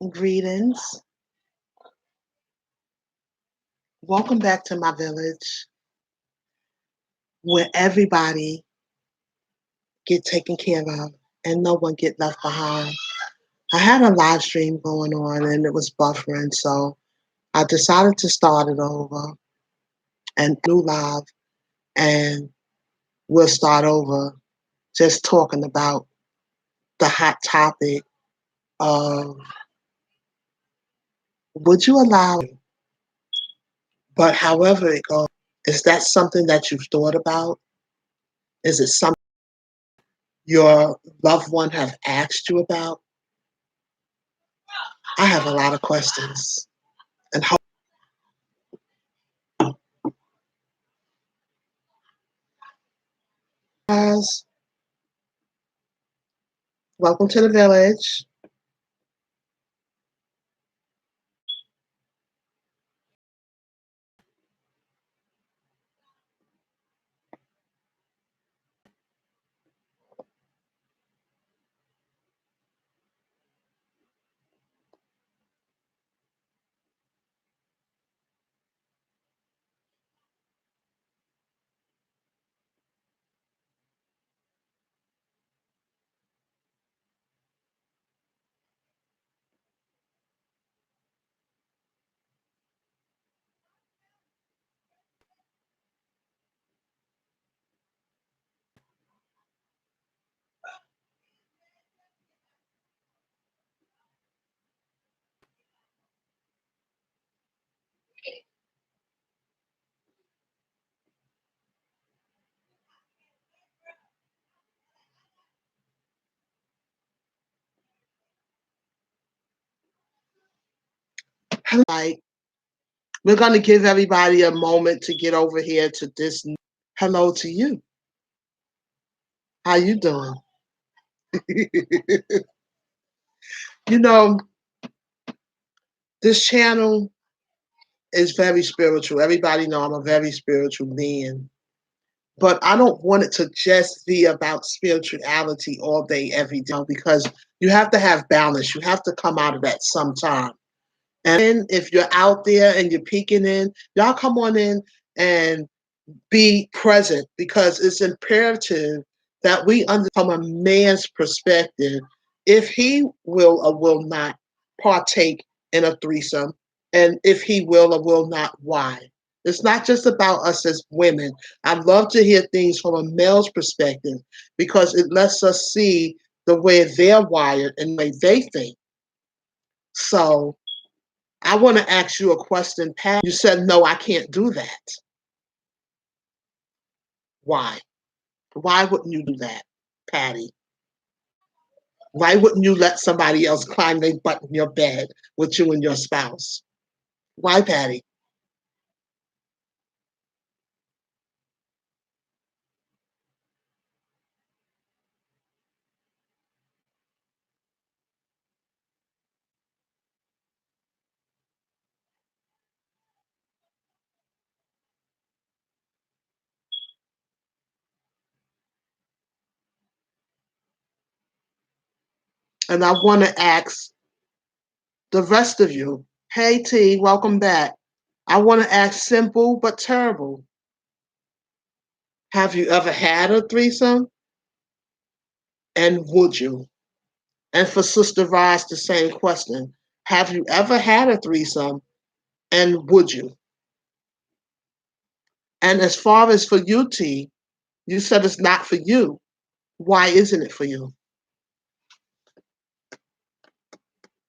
Greetings. Welcome back to my village where everybody get taken care of and no one get left behind. I had a live stream going on and it was buffering, so I decided to start it over and do live, and we'll start over just talking about the hot topic of would you allow, but however it goes, is that something that you've thought about? Is it something your loved one have asked you about? I have a lot of questions. And how, guys, welcome to the village. Like, we're going to give everybody a moment to get over here to this. Hello to you. How you doing? You know, this channel is very spiritual. Everybody know I'm a very spiritual being. But I don't want it to just be about spirituality all day, every day, because you have to have balance. You have to come out of that sometime. And if you're out there and you're peeking in, y'all come on in and be present, because it's imperative that we understand from a man's perspective if he will or will not partake in a threesome, and if he will or will not, why. It's not just about us as women. I love to hear things from a male's perspective because it lets us see the way they're wired and the way they think. So I want to ask you a question, Pat. You said, no, I can't do that. Why? Why wouldn't you do that, Patty? Why wouldn't you let somebody else climb their butt in your bed with you and your spouse? Why, Patty? And I want to ask the rest of you, hey, T, welcome back. I want to ask simple but terrible. Have you ever had a threesome? And would you? And for Sister Ross, the same question. Have you ever had a threesome? And would you? And as far as for you, T, you said it's not for you. Why isn't it for you?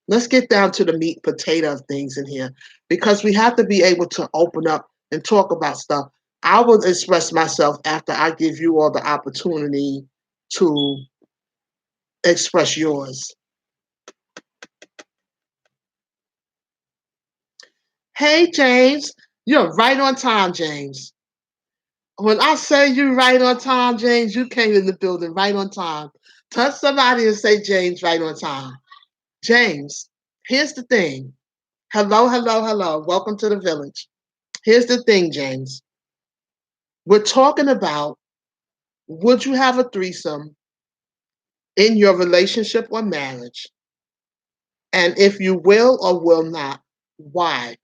Let's get down to the meat and potato of things in here, because we have to be able to open up and talk about stuff. I will express myself after I give you all the opportunity to express yours. Hey, James, you're right on time, James. When I say you right on time, James, you came in the building right on time. Touch somebody and say, James, right on time. James, here's the thing. Hello, hello, hello. Welcome to the village. Here's the thing, James. We're talking about, would you have a threesome in your relationship or marriage? And if you will or will not, why?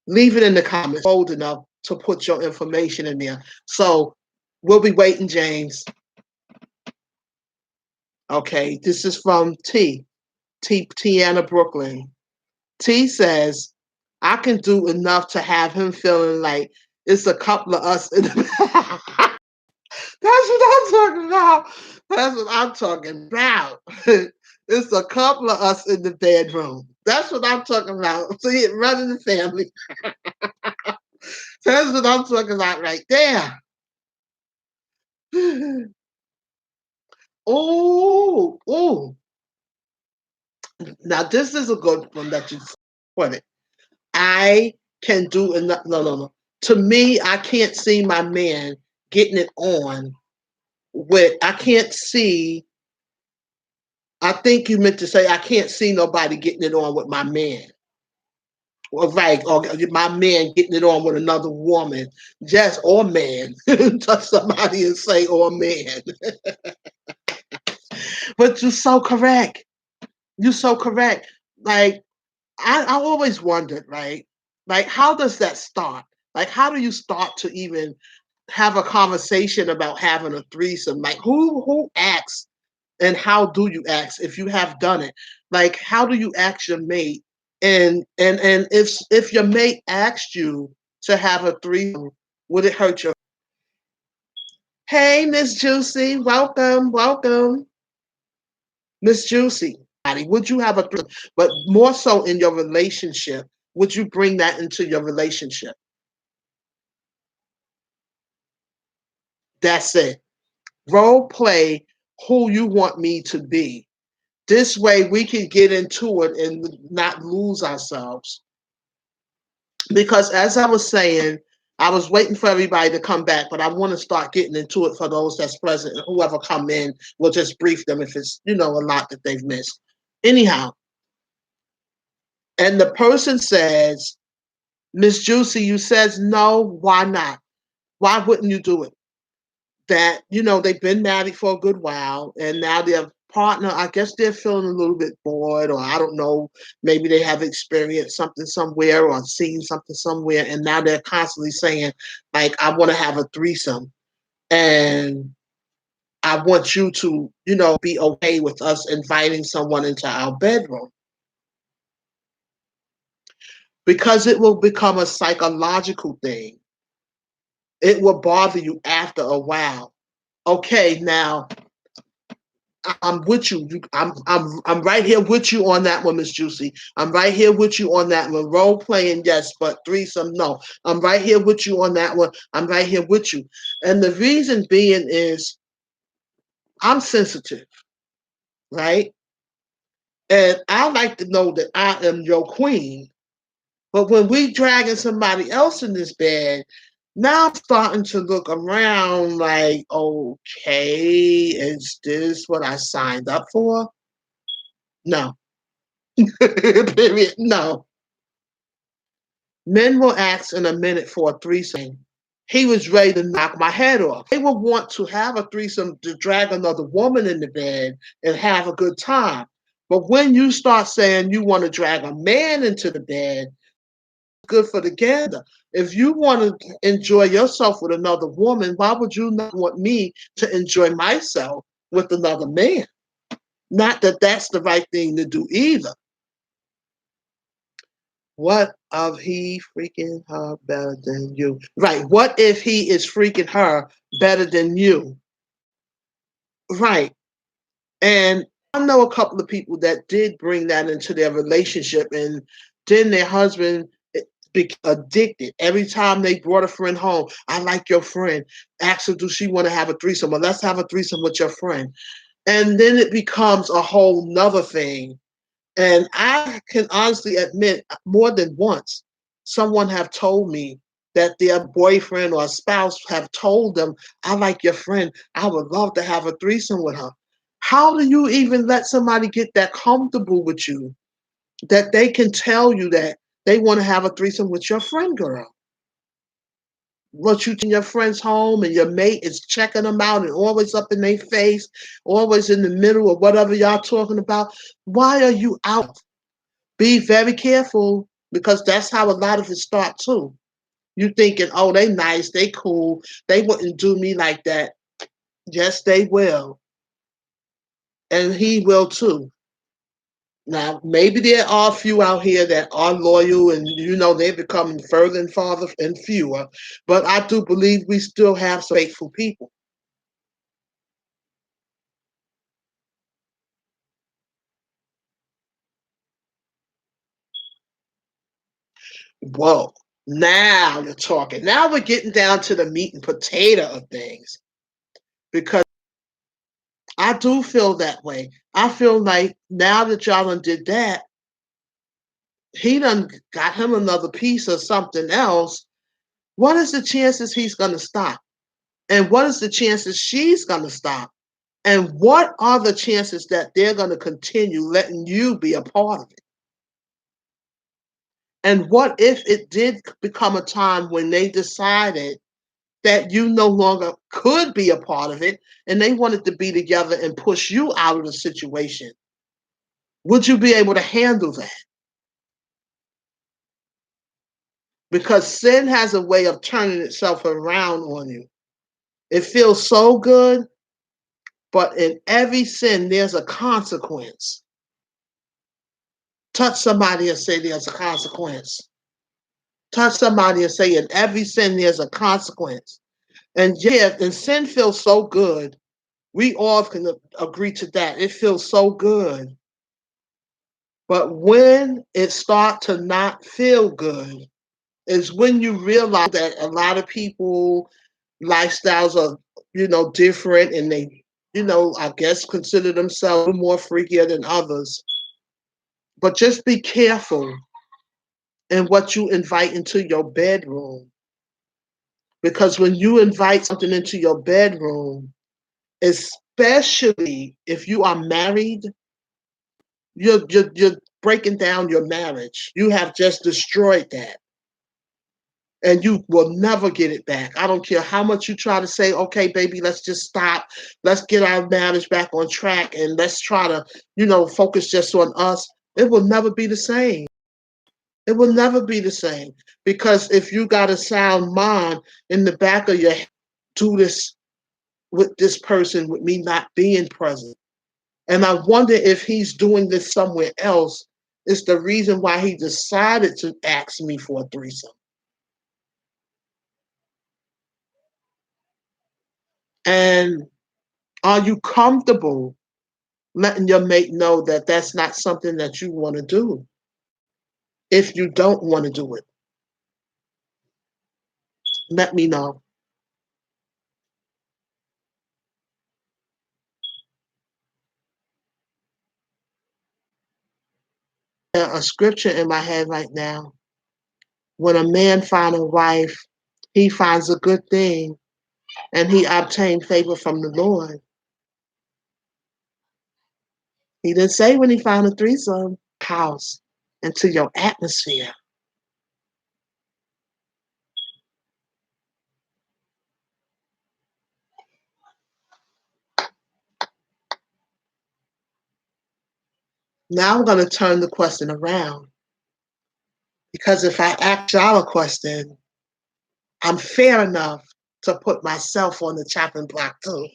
Leave it in the comments. Bold enough to put your information in there. So we'll be waiting, James. Okay, this is from Tiana Brooklyn. T says, I can do enough to have him feeling like it's a couple of us in the That's what I'm talking about. That's what I'm talking about. It's a couple of us in the bedroom. That's what I'm talking about. See it running the family. That's what I'm talking about right there. Oh, oh. Now this is a good one that you put it. I can do enough. No, no, no. To me, I can't see my man getting it on with. I can't see. I think you meant to say I can't see nobody getting it on with my man. Or right, or my man getting it on with another woman, just or man. Touch somebody and say or man. But you're so correct. You're so correct. Like I always wondered, right? Like how does that start? Like how do you start to even have a conversation about having a threesome? Like who acts and how do you ask if you have done it? Like how do you ask your mate? And if your mate asked you to have a threesome, would it hurt your? Hey, Miss Juicy, welcome, welcome, Miss Juicy. Would you have a threesome? But more so in your relationship, would you bring that into your relationship? That's it. Role play who you want me to be. This way we can get into it and not lose ourselves. Because as I was saying, I was waiting for everybody to come back, but I want to start getting into it for those that's present. And whoever come in, we'll just brief them if it's, a lot that they've missed. Anyhow, and the person says, Miss Juicy, you says no, why not? Why wouldn't you do it? That they've been married for a good while and now their partner, I guess they're feeling a little bit bored, or I don't know, maybe they have experienced something somewhere or seen something somewhere, and now they're constantly saying like, I want to have a threesome and I want you to be okay with us inviting someone into our bedroom, because it will become a psychological thing. It will bother you after a while. Okay, now I'm with you. I'm right here with you on that one, Miss Juicy. I'm right here with you on that one. Role playing, yes, but threesome, no. I'm right here with you on that one. I'm right here with you. And the reason being is I'm sensitive, right? And I like to know that I am your queen. But when we dragging somebody else in this bed, now I'm starting to look around like, okay, is this what I signed up for? No. Period. No. Men will ask in a minute for a threesome. He was ready to knock my head off. They will want to have a threesome to drag another woman in the bed and have a good time. But when you start saying you want to drag a man into the bed, good for the gander. If you want to enjoy yourself with another woman, why would you not want me to enjoy myself with another man? Not that that's the right thing to do either. What of he freaking her better than you? Right. What if he is freaking her better than you? Right. And I know a couple of people that did bring that into their relationship, and then their husband became addicted. Every time they brought a friend home, I like your friend. Ask her, do she want to have a threesome? Well, let's have a threesome with your friend. And then it becomes a whole nother thing. And I can honestly admit more than once, someone have told me that their boyfriend or spouse have told them, I like your friend. I would love to have a threesome with her. How do you even let somebody get that comfortable with you that they can tell you that they want to have a threesome with your friend, girl? what you in your friend's home and your mate is checking them out and always up in their face, always in the middle of whatever y'all talking about. Why are you out? Be very careful because that's how a lot of it start too. You thinking, oh, they nice, they cool, they wouldn't do me like that. Yes, they will. And he will too. Now, maybe there are a few out here that are loyal and, they're becoming further and farther and fewer. But I do believe we still have some faithful people. Whoa. Now you're talking. Now we're getting down to the meat and potato of things. Because I do feel that way. I feel like now that y'all done did that, he done got him another piece of something else. What is the chances he's going to stop? And what is the chances she's going to stop? And what are the chances that they're going to continue letting you be a part of it? And what if it did become a time when they decided that you no longer could be a part of it and they wanted to be together and push you out of the situation? Would you be able to handle that? Because sin has a way of turning itself around on you. It feels so good, but in every sin, there's a consequence. Touch somebody and say there's a consequence. Touch somebody and say in every sin, there's a consequence. And yeah, and sin feels so good. We all can agree to that. It feels so good. But when it starts to not feel good, is when you realize that a lot of people lifestyles are, different and they, I guess consider themselves more freakier than others. But just be careful in what you invite into your bedroom. Because when you invite something into your bedroom, especially if you are married, you're breaking down your marriage. You have just destroyed that. And you will never get it back. I don't care how much you try to say, okay, baby, let's just stop. Let's get our marriage back on track and let's try to, focus just on us. It will never be the same. It will never be the same. Because if you got a sound mind in the back of your head, do this with this person with me not being present. And I wonder if he's doing this somewhere else is the reason why he decided to ask me for a threesome. And are you comfortable letting your mate know that that's not something that you want to do? If you don't want to do it, let me know. A scripture in my head right now. When a man finds a wife, he finds a good thing and he obtained favor from the Lord. He didn't say when he found a threesome house into your atmosphere. Now I'm going to turn the question around because if I ask y'all a question, I'm fair enough to put myself on the chopping block too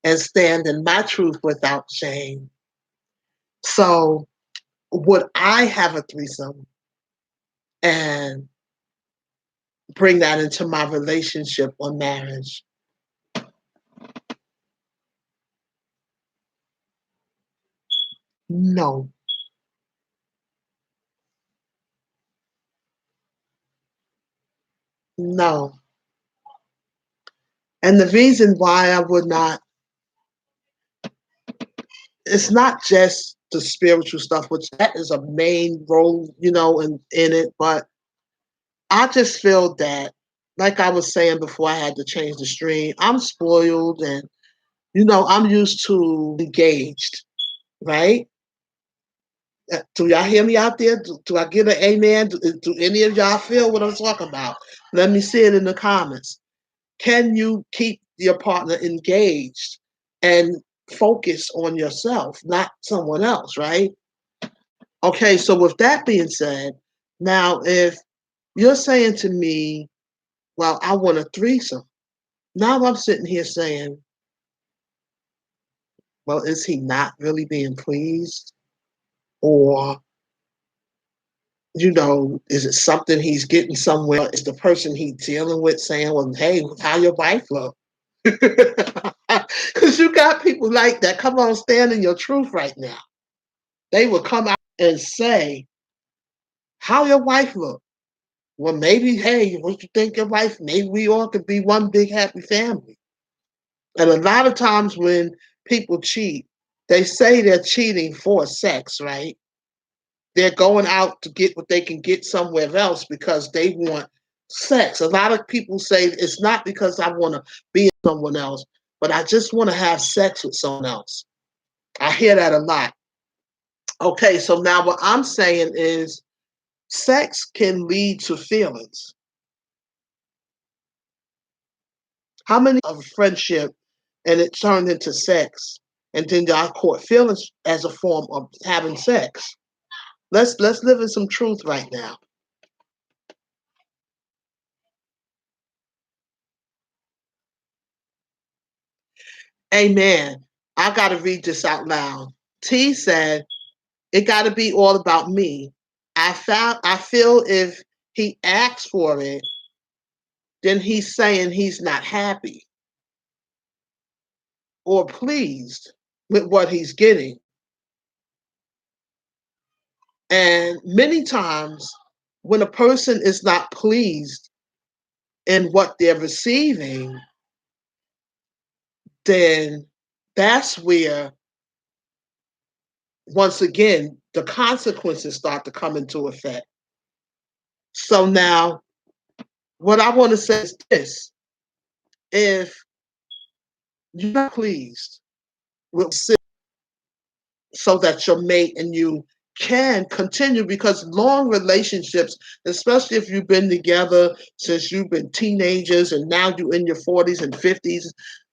and stand in my truth without shame. So, would I have a threesome and bring that into my relationship or marriage? No, no. And the reason why I would not, it's not just the spiritual stuff, which that is a main role, in it, but I just feel that, like I was saying before I had to change the stream, I'm spoiled and, I'm used to engaged, right? Do y'all hear me out there? Do I get an amen? Do any of y'all feel what I'm talking about? Let me see it in the comments. Can you keep your partner engaged and focus on yourself, not someone else, right? Okay, so with that being said, now if you're saying to me, well, I want a threesome. Now I'm sitting here saying, well, is he not really being pleased? Or, is it something he's getting somewhere? Is the person he's dealing with saying, well, hey, how your wife look? Because you got people like that. Come on, stand in your truth right now. They will come out and say, how your wife look? Well, maybe, hey, what you think your wife? Maybe we all could be one big happy family. And a lot of times when people cheat, they say they're cheating for sex, right? They're going out to get what they can get somewhere else because they want sex. A lot of people say it's not because I want to be with someone else, but I just want to have sex with someone else. I hear that a lot. Okay, so now what I'm saying is sex can lead to feelings. How many of friendship and it turned into sex and then y'all caught feelings as a form of having sex? Let's live in some truth right now. Amen. I got to read this out loud. T said, it got to be all about me. I feel if he asks for it, then he's saying he's not happy or pleased with what he's getting. And many times when a person is not pleased in what they're receiving, then that's where, once again, the consequences start to come into effect. So now, what I want to say is this: if you're not pleased with so that your mate and you can continue, because long relationships, especially if you've been together since you've been teenagers and now you're in your 40s and 50s,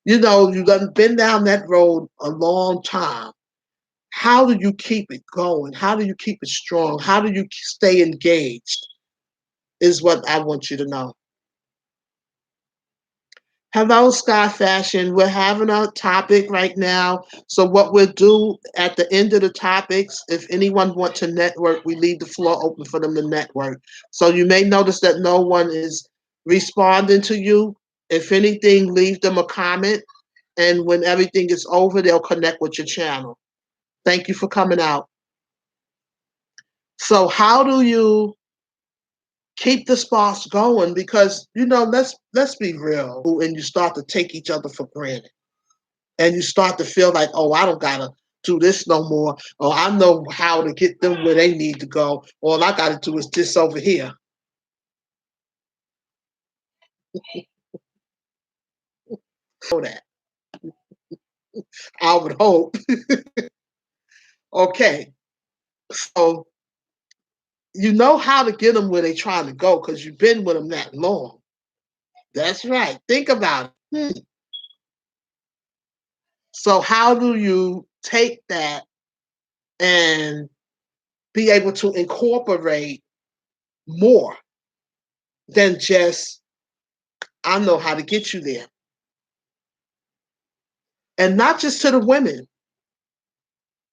you've been down that road a long time. How do you keep it going? How do you keep it strong? How do you stay engaged? Is what I want you to know. Hello, Sky Fashion. We're having a topic right now. So what we'll do at the end of the topics, if anyone wants to network, we leave the floor open for them to network. So you may notice that no one is responding to you. If anything, leave them a comment. And when everything is over, they'll connect with your channel. Thank you for coming out. So how do you keep the sparks going? Because let's be real, and you start to take each other for granted, and you start to feel like, oh, I don't gotta do this no more, or I know how to get them where they need to go. All I gotta do is this over here. So that I would hope. Okay, so you know how to get them where they're trying to go because you've been with them that long. That's right. Think about it. So how do you take that and be able to incorporate more than just, I know how to get you there? And not just to the women,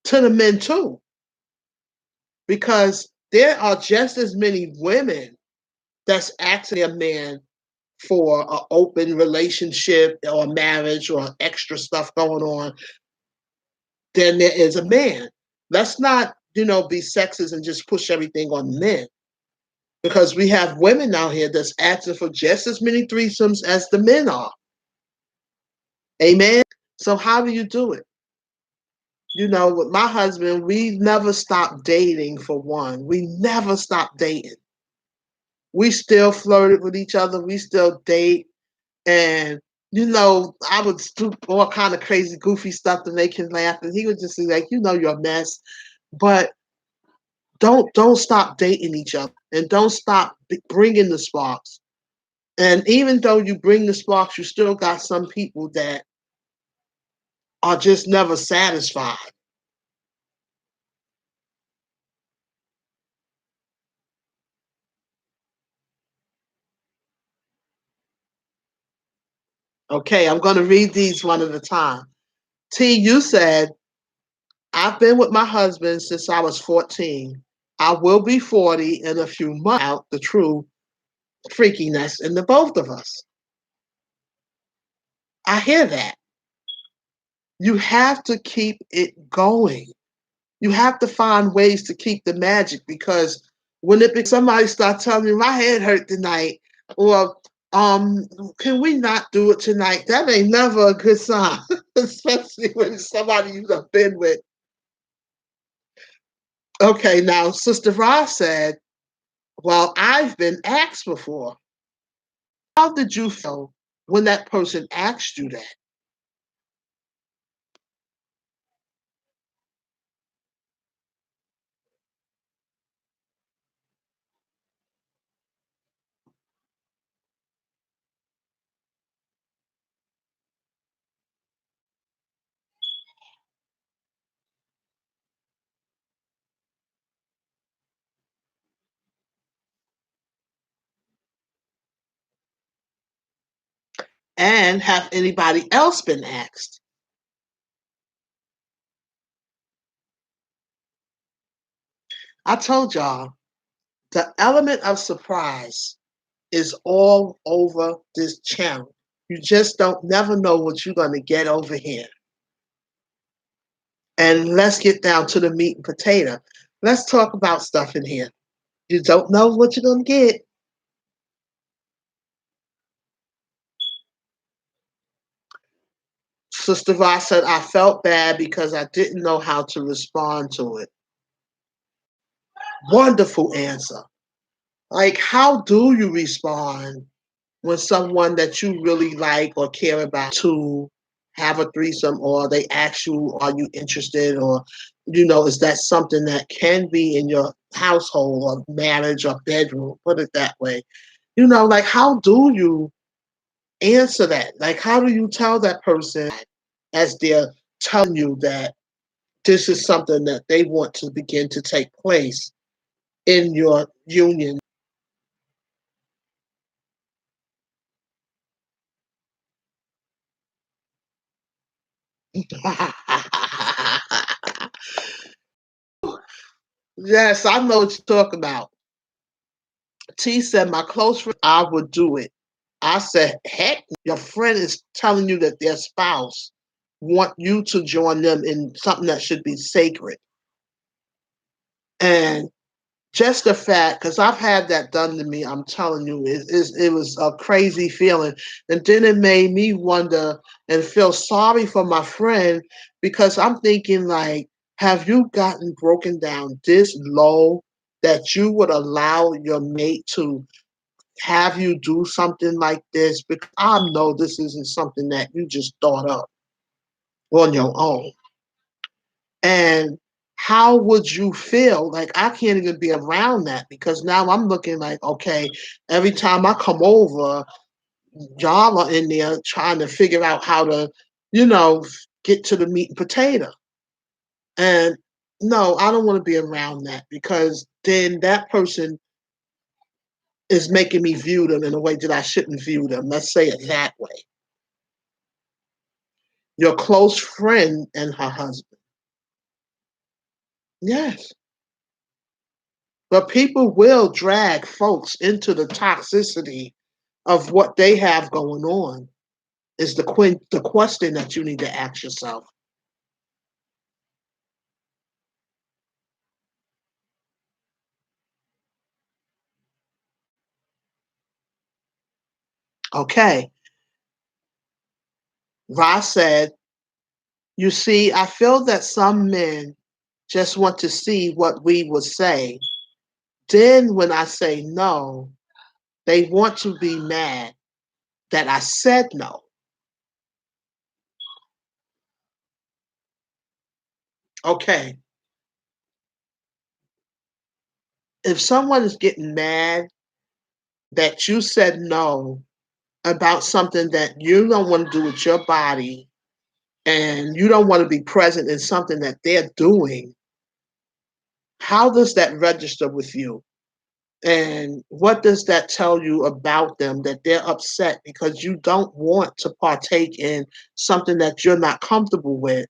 to the men too, because there are just as many women that's asking a man for an open relationship or marriage or extra stuff going on than there is a man. Let's not, be sexist and just push everything on men, because we have women out here that's asking for just as many threesomes as the men are. Amen. So how do you do it? With my husband, we never stopped dating, for one. We never stopped dating. We still flirted with each other. We still date. And, I would do all kind of crazy, goofy stuff to make him laugh. And he would just be like, you're a mess. But don't stop dating each other, and don't stop bringing the sparks. And even though you bring the sparks, you still got some people that are just never satisfied. Okay, I'm going to read these one at a time. T, you said, I've been with my husband since I was 14. I will be 40 in a few months out the true freakiness in the both of us. I hear that. You have to keep it going. You have to find ways to keep the magic, because when it be somebody start telling me my head hurt tonight, or can we not do it tonight? That ain't never a good sign, especially when it's somebody you've been with. Okay, now Sister Ross said, well, I've been asked before. How did you feel when that person asked you that? And have anybody else been asked? I told y'all, the element of surprise is all over this channel. You just don't never know what you're going to get over here. And let's get down to the meat and potato. Let's talk about stuff in here. You don't know what you're going to get. Sister Voss said, I felt bad because I didn't know how to respond to it. Wonderful answer. Like, how do you respond when someone that you really like or care about to have a threesome, or they ask you, are you interested? Or, is that something that can be in your household or marriage or bedroom? Put it that way. Like, how do you answer that? Like, how do you tell that person as they're telling you that this is something that they want to begin to take place in your union? Yes, I know what you're talking about. T said, my close friend, I would do it. I said, heck, your friend is telling you that their spouse want you to join them in something that should be sacred. And just the fact, because I've had that done to me, I'm telling you, it was a crazy feeling. And then it made me wonder and feel sorry for my friend, because I'm thinking, like, have you gotten broken down this low that you would allow your mate to have you do something like this? Because I know this isn't something that you just thought up on your own. And how would you feel? Like, I can't even be around that, because now I'm looking like, okay, every time I come over, y'all are in there trying to figure out how to, you know, get to the meat and potato. And no, I don't want to be around that, because then that person is making me view them in a way that I shouldn't view them. Let's say it that way. Your close friend and her husband. Yes. But people will drag folks into the toxicity of what they have going on, is the question that you need to ask yourself. Okay. Ross said, you see, I feel that some men just want to see what we would say. Then when I say no, they want to be mad that I said no. Okay. If someone is getting mad that you said no about something that you don't want to do with your body and you don't want to be present in something that they're doing, how does that register with you? And what does that tell you about them, that they're upset because you don't want to partake in something that you're not comfortable with?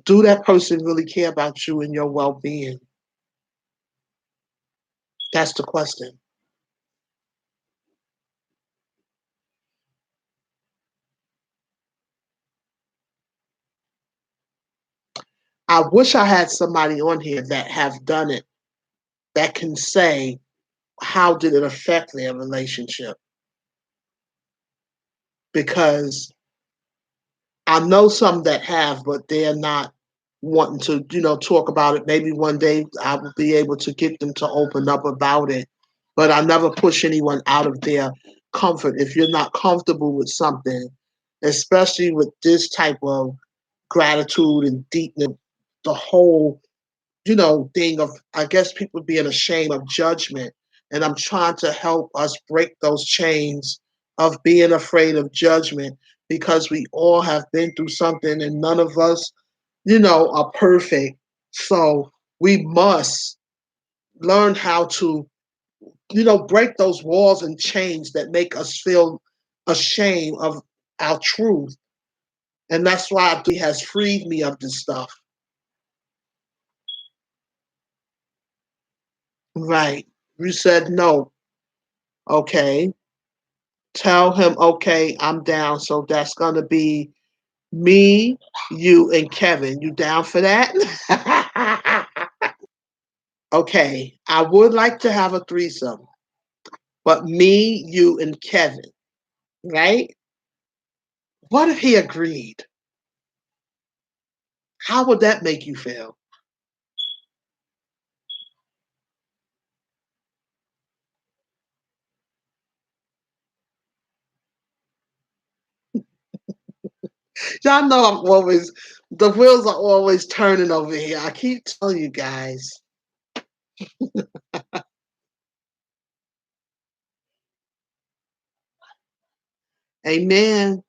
Do that person really care about you and your well-being? That's the question. I wish I had somebody on here that have done it, that can say, how did it affect their relationship? Because I know some that have, but they're not wanting to, talk about it. Maybe one day I will be able to get them to open up about it. But I never push anyone out of their comfort. If you're not comfortable with something, especially with this type of gratitude and deepness, the whole, thing of, I guess, people being ashamed of judgment. And I'm trying to help us break those chains of being afraid of judgment, because we all have been through something and none of us, are perfect. So we must learn how to, break those walls and chains that make us feel ashamed of our truth. And that's why he has freed me of this stuff. Right. You said no. Okay. Tell him, okay, I'm down. So that's going to be me, you, and Kevin. You down for that? Okay. I would like to have a threesome, but me, you, and Kevin, right? What if he agreed? How would that make you feel? Y'all know the wheels are always turning over here. I keep telling you guys. Amen.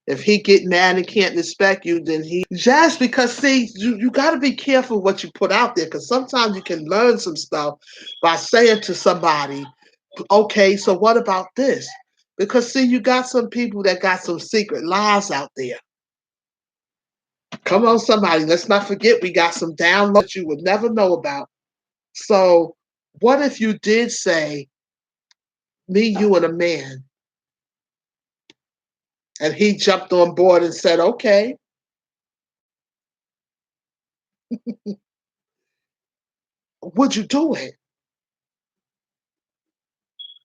If he get mad and can't respect you, then he just because, see, you got to be careful what you put out there, because sometimes you can learn some stuff by saying to somebody, okay, so what about this? Because see, you got some people that got some secret lives out there. Come on, somebody, let's not forget we got some downloads you would never know about. So what if you did say, me, you, and a man, and he jumped on board and said, okay, would you do it?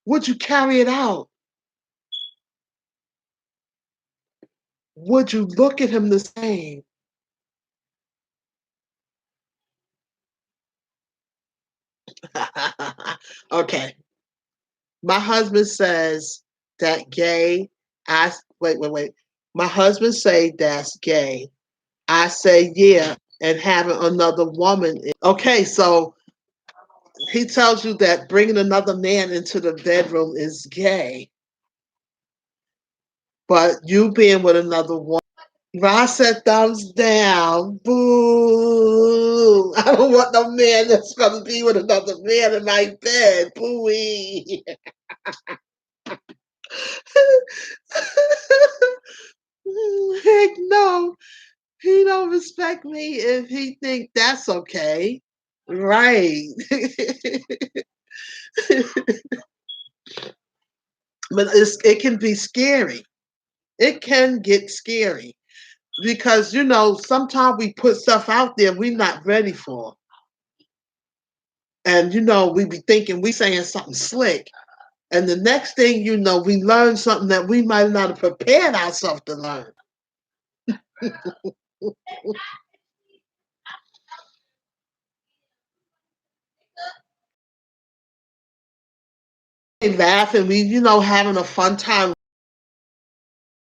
Would you carry it out? Would you look at him the same? Okay. My husband says that gay. Wait. My husband say that's gay. I say yeah, and having another woman. Okay, so he tells you that bringing another man into the bedroom is gay, but you being with another woman. I said thumbs down. Boo. I don't want no man that's going to be with another man in my bed. Booey. Heck no. He don't respect me if he think that's okay. Right. But it can be scary. It can get scary because, sometimes we put stuff out there we're not ready for. And, we be thinking we saying something slick. And the next thing you know, we learn something that we might not have prepared ourselves to learn. Laughing, we, having a fun time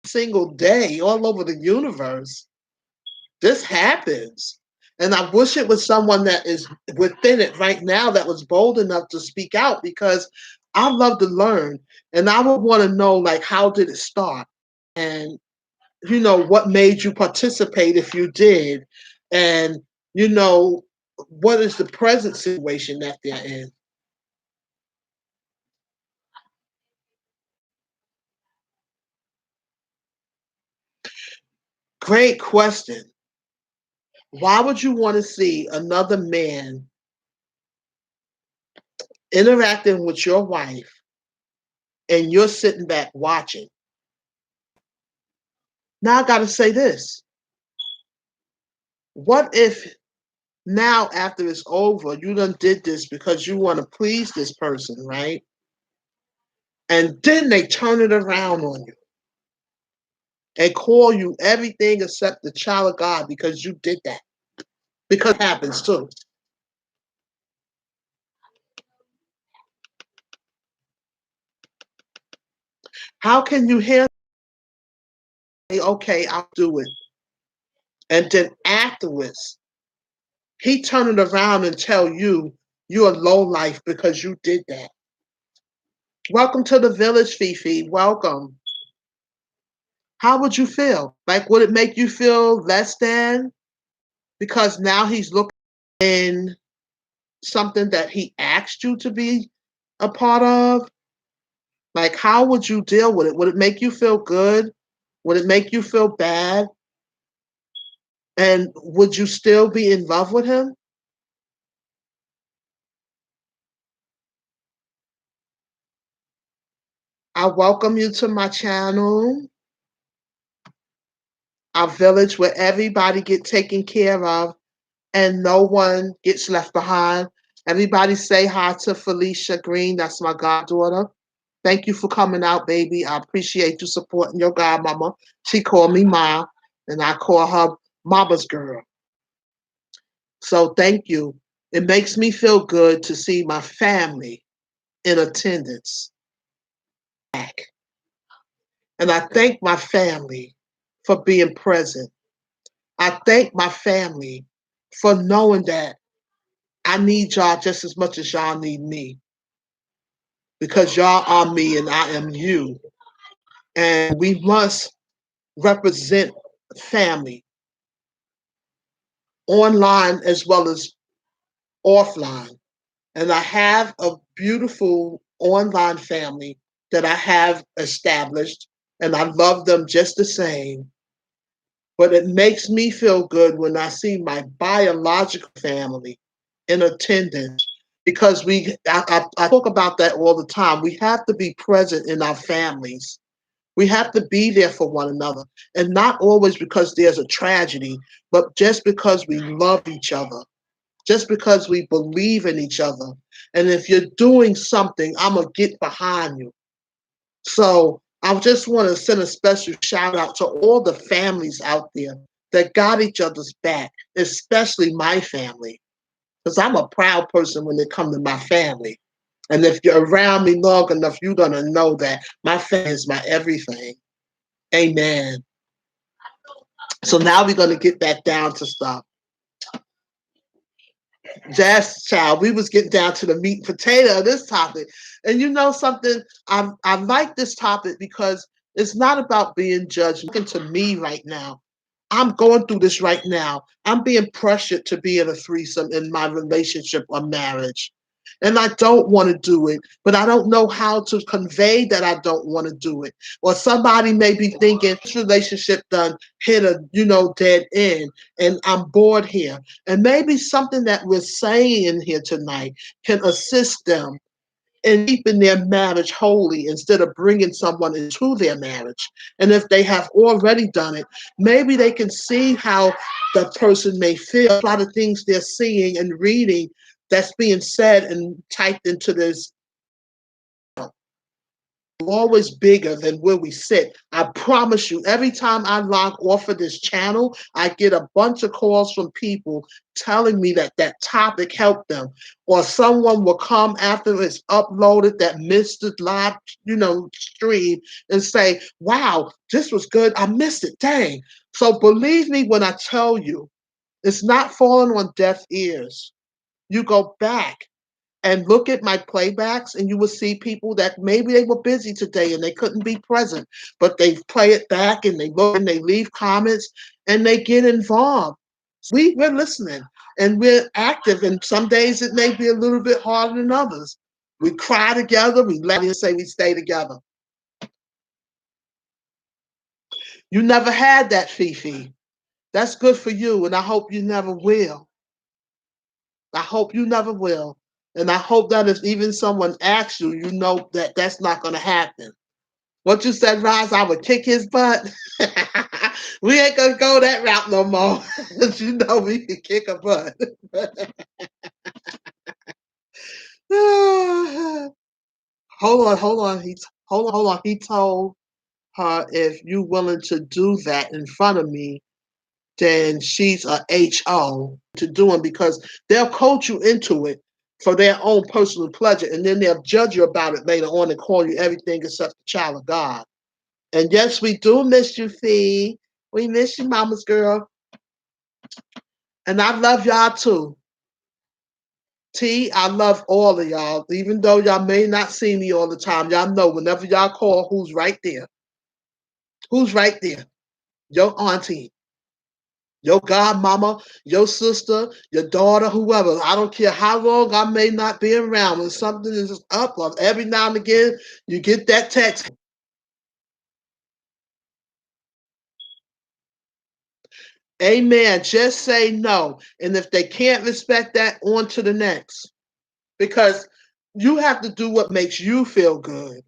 single day all over the universe. This happens. And I wish it was someone that is within it right now that was bold enough to speak out, because I love to learn and I would want to know, like, how did it start? And, what made you participate if you did? And, you know, what is the present situation that they're in? Great question. Why would you want to see another man interacting with your wife and you're sitting back watching? Now I got to say this. What if now, after it's over, you done did this because you want to please this person, right? And then they turn it around on you and call you everything except the child of God because you did that. Because it happens too. How can you hear, okay, I'll do it. And then afterwards, he turn it around and tell you you're a low life because you did that. Welcome to the village, Fifi. Welcome. How would you feel? Like, would it make you feel less than? Because now he's looking in something that he asked you to be a part of. Like, how would you deal with it? Would it make you feel good? Would it make you feel bad? And would you still be in love with him? I welcome you to my channel, our village where everybody get taken care of and no one gets left behind. Everybody say hi to Felicia Green. That's my goddaughter. Thank you for coming out, baby. I appreciate you supporting your godmama. She called me Ma, and I call her Mama's girl. So thank you. It makes me feel good to see my family in attendance back. And I thank my family for being present. I thank my family for knowing that I need y'all just as much as y'all need me, because y'all are me and I am you. And we must represent family online as well as offline. And I have a beautiful online family that I have established, and I love them just the same. But it makes me feel good when I see my biological family in attendance, because I talk about that all the time. We have to be present in our families. We have to be there for one another, and not always because there's a tragedy, but just because we love each other, just because we believe in each other. And if you're doing something, I'm going to get behind you. So I just want to send a special shout out to all the families out there that got each other's back, especially my family, because I'm a proud person when it comes to my family. And if you're around me long enough, you're going to know that my family is my everything. Amen. So now we're going to get back down to stuff. Jazz child, we was getting down to the meat and potato of this topic. And you know something? I like this topic because it's not about being judged. Looking to me right now, I'm going through this right now. I'm being pressured to be in a threesome in my relationship or marriage. And I don't want to do it, but I don't know how to convey that I don't want to do it. Or somebody may be thinking this relationship done hit a dead end, and I'm bored here. And maybe something that we're saying in here tonight can assist them in keeping their marriage holy instead of bringing someone into their marriage. And if they have already done it, maybe they can see how that person may feel. A lot of things they're seeing and reading that's being said and typed into this always bigger than where we sit. I promise you, every time I log off of this channel, I get a bunch of calls from people telling me that that topic helped them. Or someone will come after it's uploaded that missed the live, stream, and say, wow, this was good. I missed it. Dang. So believe me when I tell you, It's not falling on deaf ears. You go back and look at my playbacks, and you will see people that maybe they were busy today and they couldn't be present, but they play it back and they look and they leave comments and they get involved. We're listening and we're active, and some days it may be a little bit harder than others. We cry together, we laugh and say we stay together. You never had that, Fifi. That's good for you, and I hope you never will. I hope you never will. And I hope that if even someone asks you, you know that that's not going to happen. What you said, Roz, I would kick his butt. We ain't going to go that route no more. You know we can kick a butt. Hold on. Hold on. He told her, if you willing to do that in front of me, then she's a HO to doing, because they'll coach you into it for their own personal pleasure, and then they'll judge you about it later on and call you everything except the child of God. And yes, we do miss you, Fee. We miss you, mama's girl. And I love y'all too. T, I love all of y'all. Even though y'all may not see me all the time, y'all know whenever y'all call, who's right there. Who's right there? Your auntie, your godmama, your sister, your daughter, whoever. I don't care how long I may not be around. When something is up, or every now and again, you get that text. Amen. Just say no. And if they can't respect that, on to the next. Because you have to do what makes you feel good.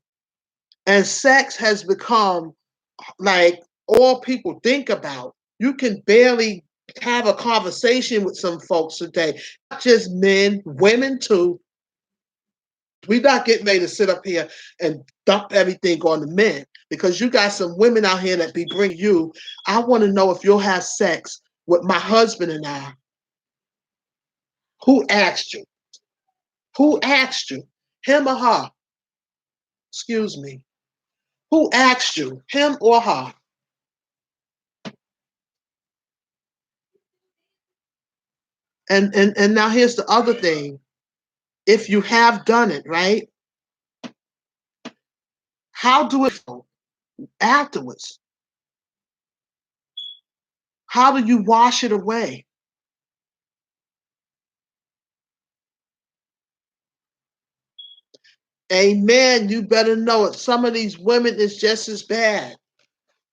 And sex has become like all people think about. You can barely have a conversation with some folks today. Not just men, women too. We're not getting ready to sit up here and dump everything on the men, because you got some women out here that be bringing you. I want to know if you'll have sex with my husband and I. Who asked you? Who asked you? Him or her? Excuse me. Who asked you? Him or her? And now here's the other thing. If you have done it, right? How do it feel afterwards? How do you wash it away? Amen. You better know it. Some of these women is just as bad.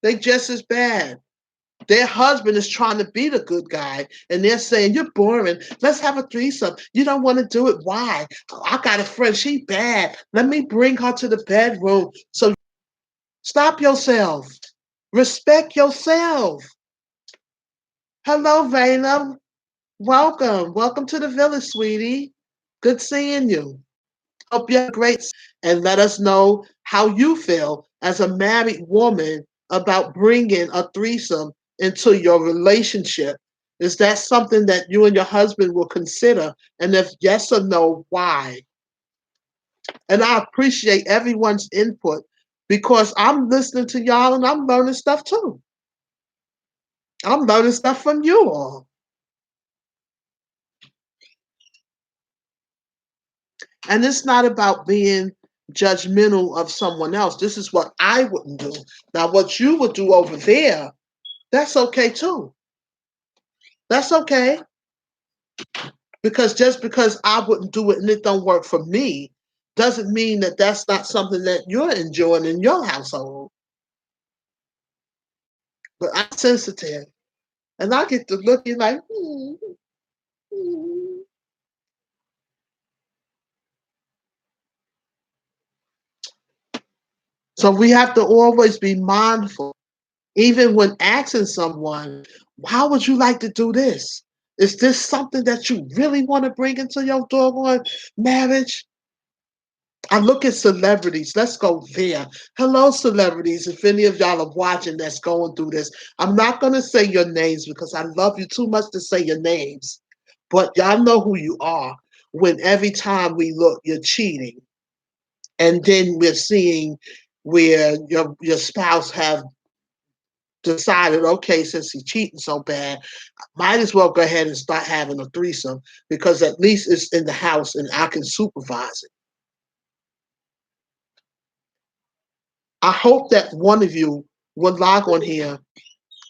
They just as bad. Their husband is trying to be the good guy, and they're saying, "You're boring. Let's have a threesome." You don't want to do it. Why? I got a friend. She bad. Let me bring her to the bedroom. So stop yourself. Respect yourself. Hello, Vayna. Welcome. Welcome to the village, sweetie. Good seeing you. Hope you have a great, and let us know how you feel as a married woman about bringing a threesome into your relationship. Is that something that you and your husband will consider? And if yes or no, why? And I appreciate everyone's input, because I'm listening to y'all and I'm learning stuff too. I'm learning stuff from you all. And it's not about being judgmental of someone else. This is what I wouldn't do. Now, what you would do over there, that's okay too. That's okay. Because just because I wouldn't do it and it don't work for me, doesn't mean that that's not something that you're enjoying in your household. But I'm sensitive, and I get to look at like, mm. So we have to always be mindful, even when asking someone, how would you like to do this? Is this something that you really want to bring into your doggone marriage? I look at celebrities. Let's go there. Hello, celebrities. If any of y'all are watching that's going through this, I'm not going to say your names because I love you too much to say your names. But y'all know who you are. When every time we look, you're cheating. And then we're seeing where your spouse have decided, okay, since he's cheating so bad, might as well go ahead and start having a threesome because at least it's in the house and I can supervise it. I hope that one of you would log on here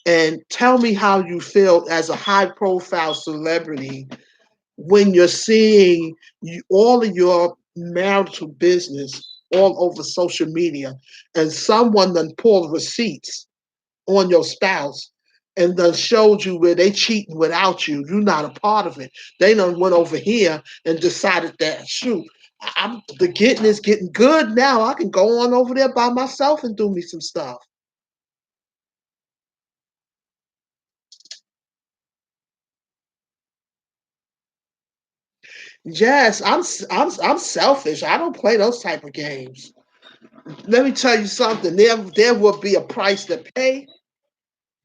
and tell me how you feel as a high profile celebrity when you're seeing all of your marital business all over social media and someone then pulled receipts on your spouse and then showed you where they cheating without you. You're not a part of it. They done went over here and decided that, shoot, the getting is getting good now. I can go on over there by myself and do me some stuff. Yes, I'm selfish. I don't play those type of games. Let me tell you something. There will be a price to pay.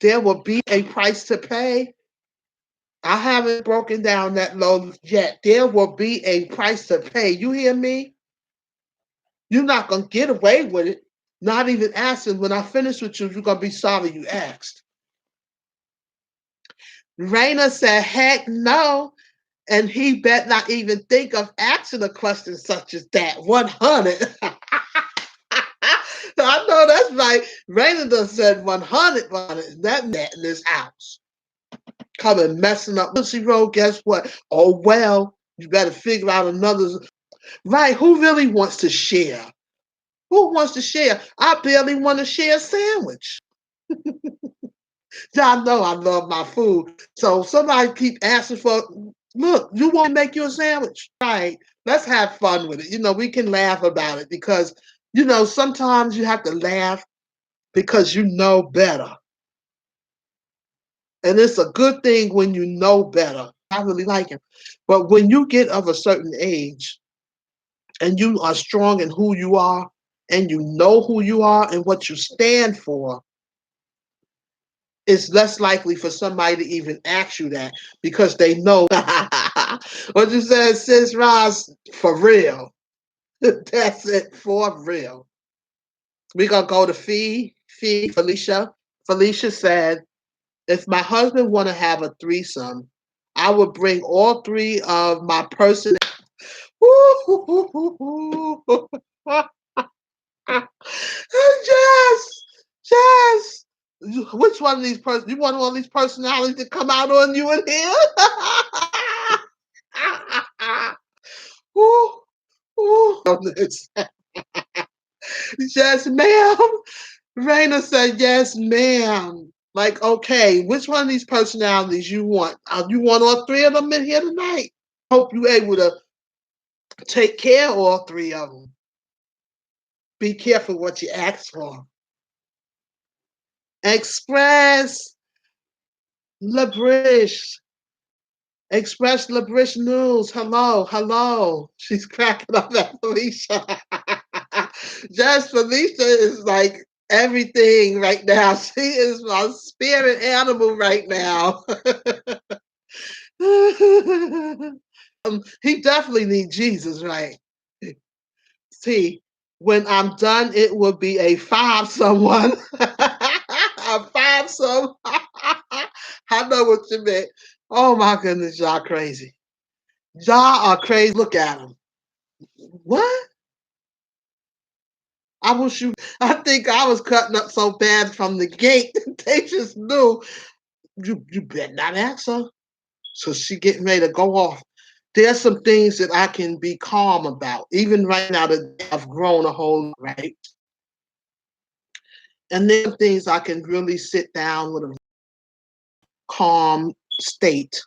There will be a price to pay. I haven't broken down that low yet. There will be a price to pay. You hear me? You're not gonna get away with it. Not even asking. When I finish with you, you're gonna be sorry you asked. Raina said, "Heck no." And he bet not even think of asking a question such as that. 100. I know that's right. Raina done said 100 that net in this house. Coming messing up Lucy Road, guess what? Oh well, you better figure out another. Right, who really wants to share? Who wants to share? I barely want to share a sandwich. Y'all know I love my food. So somebody keep asking for, look, you want to make you a sandwich? Right. Let's have fun with it. We can laugh about it because, sometimes you have to laugh because you know better. And it's a good thing when you know better. I really like him. But when you get of a certain age and you are strong in who you are and you know who you are and what you stand for, it's less likely for somebody to even ask you that because they know what you said, sis Ross, for real. That's it, for real. We're gonna go to Felicia. Felicia said, if my husband want to have a threesome, I would bring all three of my person. Yes, yes. Which one of these you want one of these personalities to come out on you in here? Ooh, ooh. Yes, ma'am. Raina said, yes, ma'am. Like, okay, which one of these personalities you want? You want all three of them in here tonight? Hope you're able to take care of all three of them. Be careful what you ask for. Express Labrish. Express Labrish News. Hello, hello. She's cracking up at Felicia. Just Felicia is like everything right now. She is my spirit animal right now. He definitely needs Jesus, right? See, when I'm done, it will be a five someone. A five some. I know what you meant. Oh my goodness, y'all crazy. Y'all are crazy. Look at them. What? I wish you. I think I was cutting up so bad from the gate. They just knew you better not ask her. So she getting ready to go off. There's some things that I can be calm about. Even right now that I've grown a whole lot, right? And there are things I can really sit down with a calm state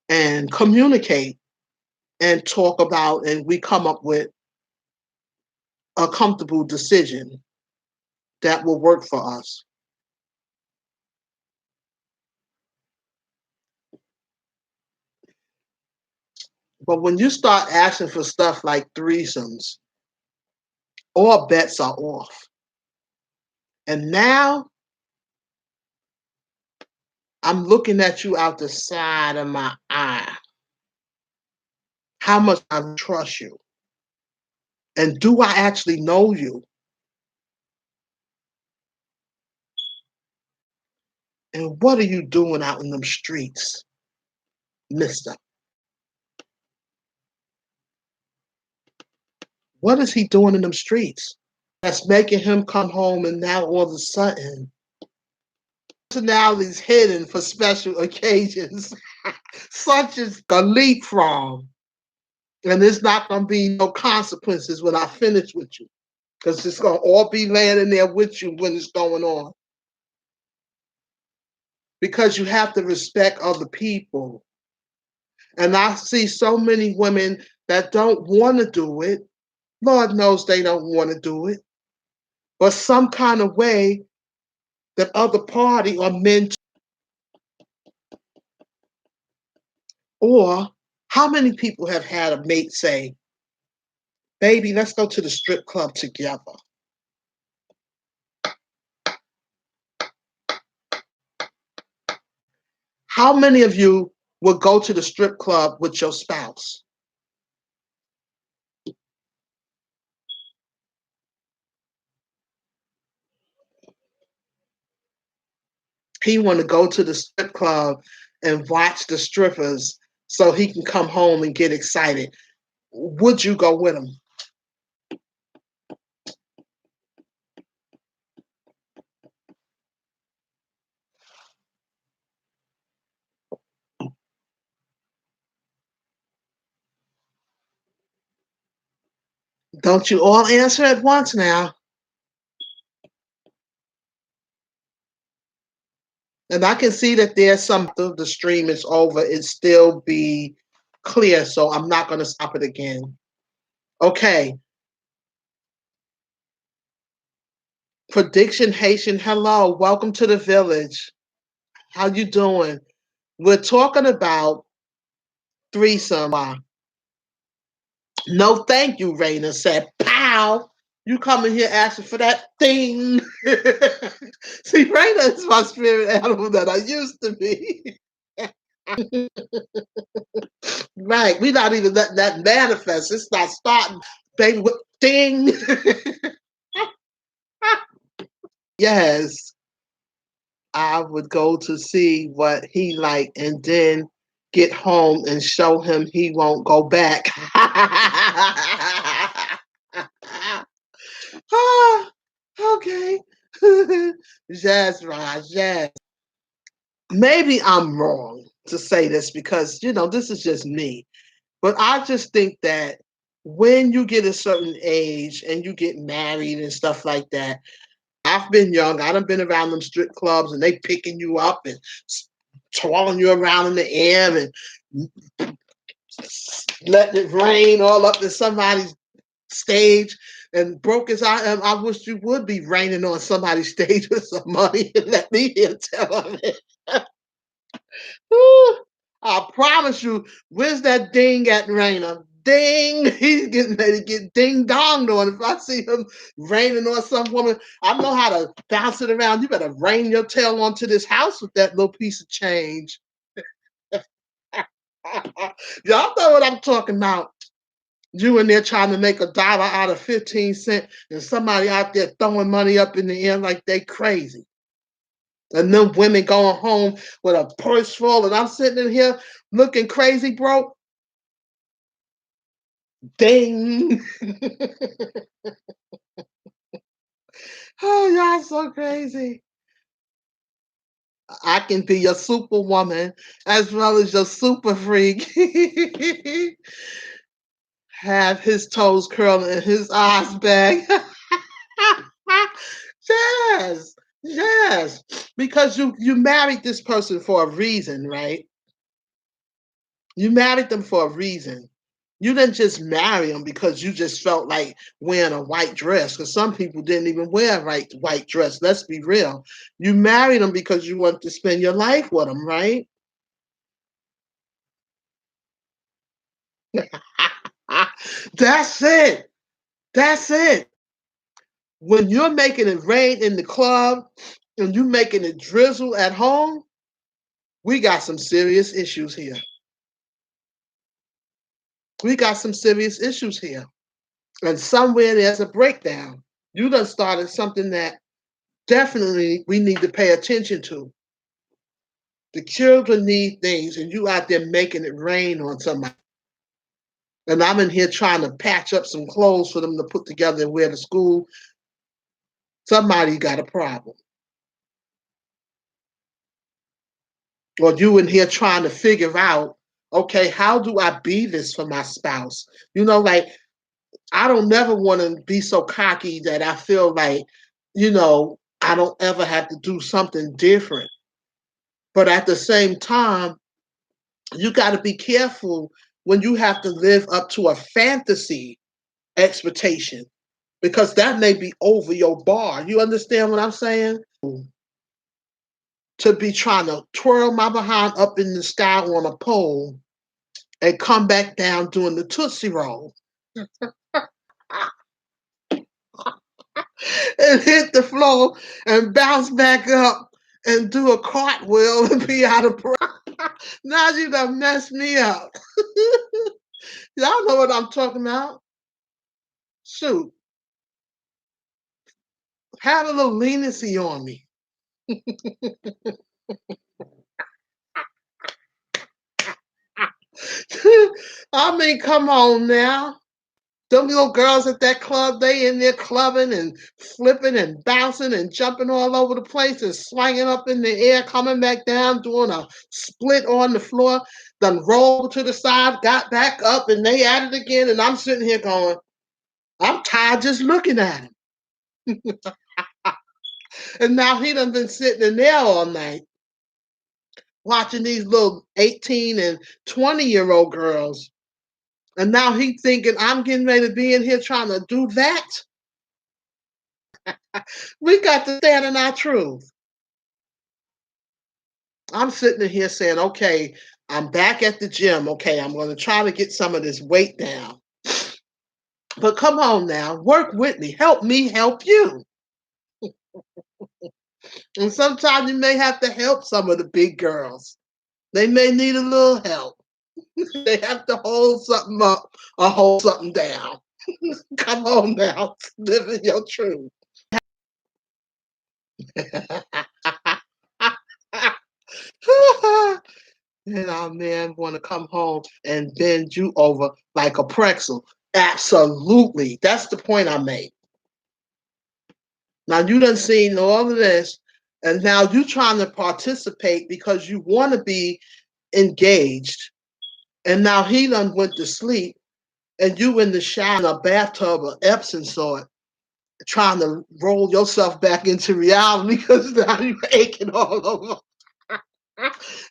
and communicate and talk about, and we come up with a comfortable decision that will work for us. But when you start asking for stuff like threesomes, all bets are off. And now I'm looking at you out the side of my eye. How much I trust you? And do I actually know you? And what are you doing out in them streets, mister? What is he doing in them streets? That's making him come home and now all of a sudden, personalities hidden for special occasions, such as the leapfrog. And there's not going to be no consequences when I finish with you, because it's going to all be laying in there with you when it's going on. Because you have to respect other people. And I see so many women that don't want to do it. Lord knows they don't want to do it. But some kind of way that other party or men, or how many people have had a mate say, baby, let's go to the strip club together. How many of you would go to the strip club with your spouse? He want to go to the strip club and watch the strippers so he can come home and get excited. Would you go with him? Don't you all answer at once now. And I can see that there's some of the stream is over. It still be clear, so I'm not going to stop it again. Okay. Prediction Haitian, hello. Welcome to the village. How you doing? We're talking about threesome. No, thank you, Raina said. Pow! You coming here asking for that thing. See, Raina is my spirit animal that I used to be. Right. We're not even letting that manifest. It's not starting, baby, with thing. Yes. I would go to see what he liked and then get home and show him he won't go back. Ah, okay. Yes, Raj, yes. Maybe I'm wrong to say this because, this is just me. But I just think that when you get a certain age and you get married and stuff like that, I've been young. I done been around them strip clubs and they picking you up and twirling you around in the air and letting it rain all up in somebody's stage and broke his eye. I wish you would be raining on somebody's stage with some money and let me hear tell of it. I promise you, where's that ding at Raina? Ding! He's getting ready to get ding donged on. If I see him raining on some woman, I know how to bounce it around. You better rain your tail onto this house with that little piece of change. Y'all know what I'm talking about. You in there trying to make $1 out of 15 cents, and somebody out there throwing money up in the air like they crazy. And them women going home with a purse full, and I'm sitting in here looking crazy, bro. Ding. Oh, y'all so crazy. I can be your superwoman as well as your super freak. Have his toes curling and his eyes back. Yes, yes. Because you married this person for a reason, right? You married them for a reason. You didn't just marry them because you just felt like wearing a white dress, because some people didn't even wear a white dress. Let's be real. You married them because you want to spend your life with them, right? That's it. That's it. When you're making it rain in the club and you making it drizzle at home, we got some serious issues here. We got some serious issues here. And somewhere there's a breakdown. You done started something that definitely we need to pay attention to. The children need things, and you out there making it rain on somebody. And I'm in here trying to patch up some clothes for them to put together and wear to school. Somebody got a problem. Or you in here trying to figure out, okay, how do I be this for my spouse? Like I don't never want to be so cocky that I feel like, I don't ever have to do something different. But at the same time, you got to be careful when you have to live up to a fantasy expectation because that may be over your bar. You understand what I'm saying? To be trying to twirl my behind up in the sky on a pole and come back down doing the Tootsie Roll and hit the floor and bounce back up and do a cartwheel and be out of breath. Now you done messed me up. Y'all know what I'm talking about. Shoot, have a little leniency on me. I mean, come on now. Them little girls at that club, they in there clubbing and flipping and bouncing and jumping all over the place and swinging up in the air, coming back down, doing a split on the floor, then rolled to the side, got back up, and they at it again. And I'm sitting here going, I'm tired just looking at him. And now he done been sitting in there all night watching these little 18 and 20-year-old girls. And now he thinking I'm getting ready to be in here trying to do that. We got to stand in our truth. I'm sitting in here saying, okay, I'm back at the gym. Okay, I'm going to try to get some of this weight down. But come on now, work with me help you. And sometimes you may have to help some of the big girls. They may need a little help. They have to hold something up or hold something down. Come on now, live in your truth. And our man want to come home and bend you over like a pretzel. Absolutely. That's the point I made. Now you done seen all of this, and now you trying to participate because you want to be engaged. And now he done went to sleep, and you in the shower in a bathtub of Epsom salt, trying to roll yourself back into reality because now you're aching all over.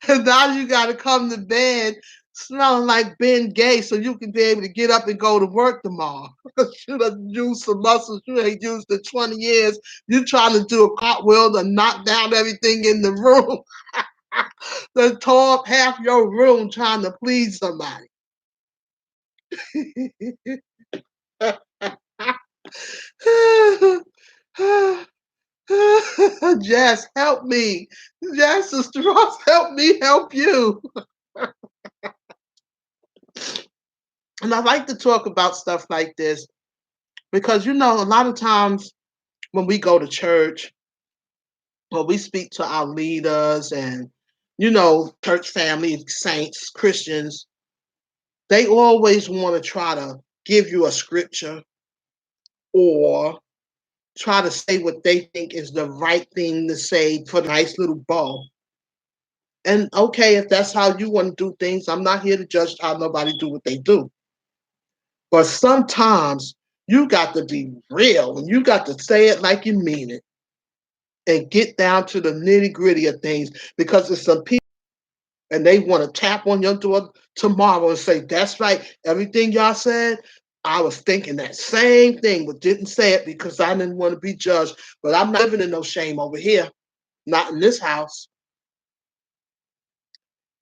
And now you got to come to bed smelling like Ben Gay so you can be able to get up and go to work tomorrow. You done used some muscles you ain't used in 20 years. You trying to do a cartwheel to knock down everything in the room. Then tore up half your room trying to please somebody. Jess, help me. Jess, Sister Ross, help me help you. And I like to talk about stuff like this because, a lot of times when we go to church or we speak to our leaders and, church family, saints, Christians, they always want to try to give you a scripture or try to say what they think is the right thing to say for a nice little bow. And okay, if that's how you want to do things, I'm not here to judge how nobody do what they do. But sometimes you got to be real and you got to say it like you mean it and get down to the nitty gritty of things because there's some people and they want to tap on your door tomorrow and say, that's right, everything y'all said, I was thinking that same thing, but didn't say it because I didn't want to be judged. But I'm not living in no shame over here, not in this house.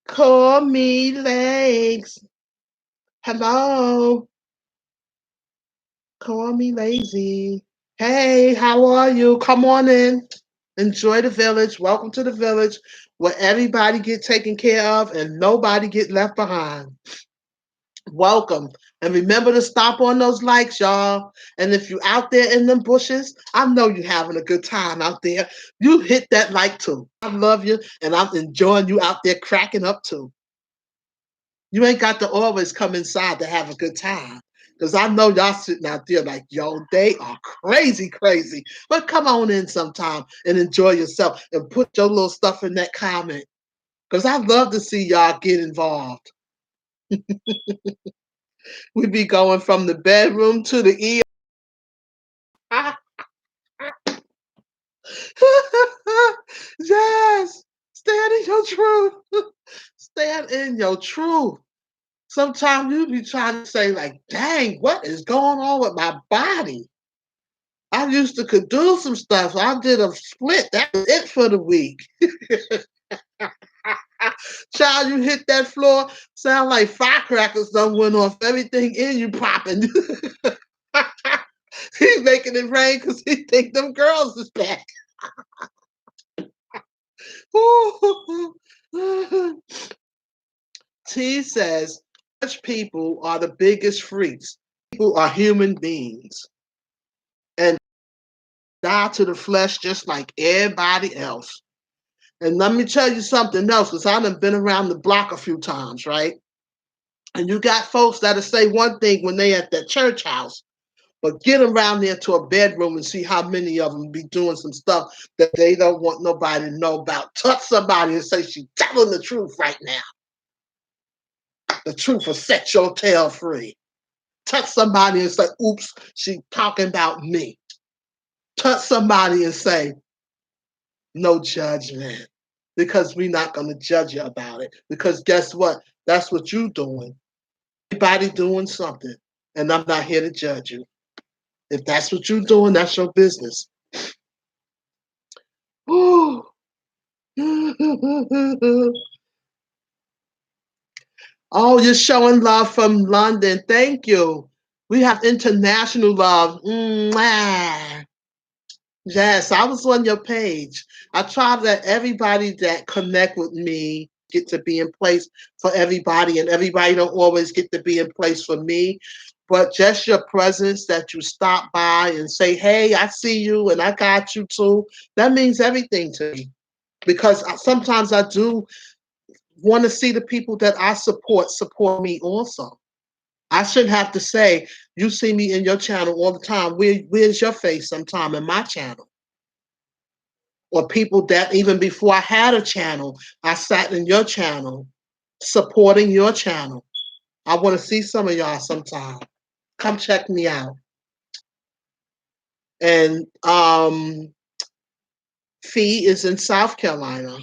Call me legs. Hello. Call me lazy. Hey, how are you? Come on in. Enjoy the village. Welcome to the village where everybody get taken care of and nobody get left behind. Welcome. And remember to stop on those likes, y'all. And if you out there in them bushes, I know you having a good time out there. You hit that like too. I love you, and I'm enjoying you out there cracking up too. You ain't got to always come inside to have a good time. Because I know y'all sitting out there like, yo, they are crazy, crazy. But come on in sometime and enjoy yourself and put your little stuff in that comment. Because I love to see y'all get involved. We be going from the bedroom to the ER. Yes, stand in your truth. Stand in your truth. Sometimes you be trying to say, like, dang, what is going on with my body? I used to could do some stuff. I did a split. That was it for the week. Child, you hit that floor, sound like firecrackers done went off. Everything in you popping. He's making it rain because he think them girls is back. T says, such people are the biggest freaks. People are human beings and die to the flesh just like everybody else. And let me tell you something else, because I done been around the block a few times, right? And you got folks that'll say one thing when they at that church house, but get around there to a bedroom and see how many of them be doing some stuff that they don't want nobody to know about. Touch somebody and say, she's telling the truth right now. The truth will set your tail free. Touch somebody and say, oops, she talking about me. Touch somebody and say, no judgment. Because we're not going to judge you about it. Because guess what? That's what you're doing. Everybody doing something. And I'm not here to judge you. If that's what you're doing, that's your business. Oh, you're showing love from London. Thank you. We have international love. Mwah. Yes, I was on your page. I try to let everybody that connect with me get to be in place for everybody, and everybody don't always get to be in place for me. But just your presence, that you stop by and say, hey, I see you and I got you too, that means everything to me. Because sometimes I do want to see the people that I support me also. I shouldn't have to say, you see me in your channel all the time. Where's your face sometime in my channel? Or people that even before I had a channel, I sat in your channel, supporting your channel. I want to see some of y'all sometime. Come check me out. And Fee is in South Carolina.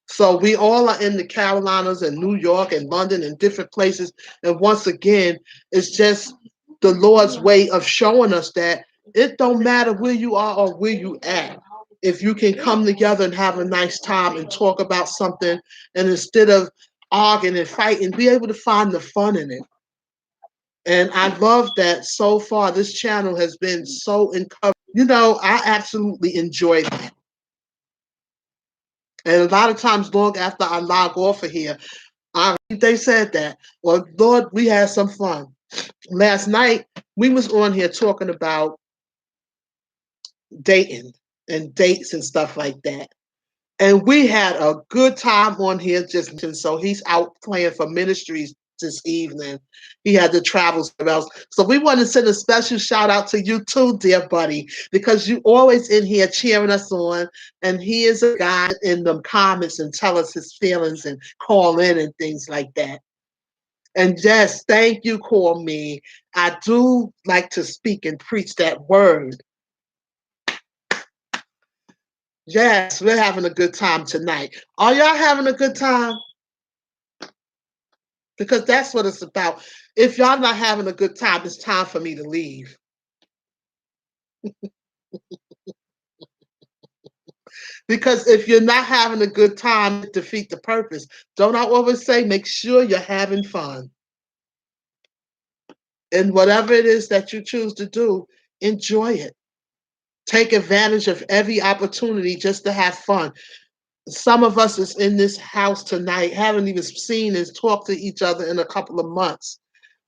So we all are in the Carolinas and New York and London and different places. And once again, it's just the Lord's way of showing us that it don't matter where you are or where you at. If you can come together and have a nice time and talk about something, and instead of arguing and fighting, be able to find the fun in it. And I love that so far this channel has been so encouraging. You know, I absolutely enjoy that. And a lot of times, long after I log off of here, they said that, well, Lord, we had some fun. Last night, we was on here talking about dating and dates and stuff like that. And we had a good time on here. Just so he's out playing for ministries this evening. He had to travel somewhere else. So we want to send a special shout out to you too, dear buddy, because you always in here cheering us on. And he is a guy in the comments and tell us his feelings and call in and things like that. And yes, thank you, Call Me. I do like to speak and preach that word. Yes, we're having a good time tonight. Are y'all having a good time? Because that's what it's about. If y'all not having a good time, it's time for me to leave. Because if you're not having a good time, defeat the purpose. Don't I always say, make sure you're having fun. And whatever it is that you choose to do, enjoy it. Take advantage of every opportunity just to have fun. Some of us is in this house tonight, haven't even seen and talked to each other in a couple of months.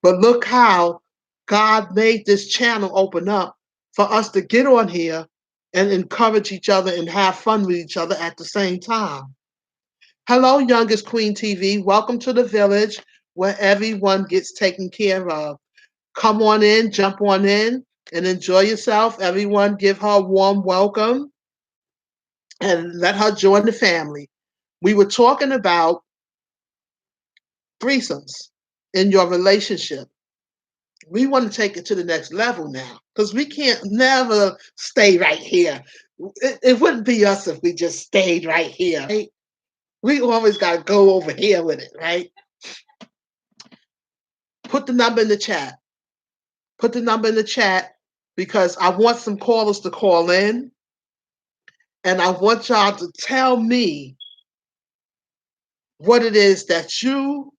But look how God made this channel open up for us to get on here and encourage each other and have fun with each other at the same time. Hello, Youngest Queen TV. Welcome to the village where everyone gets taken care of. Come on in, jump on in, and enjoy yourself. Everyone give her a warm welcome and let her join the family. We were talking about threesomes in your relationship. We want to take it to the next level now because we can't never stay right here. It wouldn't be us if we just stayed right here, right? We always got to go over here with it, right? Put the number in the chat. Put the number in the chat because I want some callers to call in and I want y'all to tell me what it is that you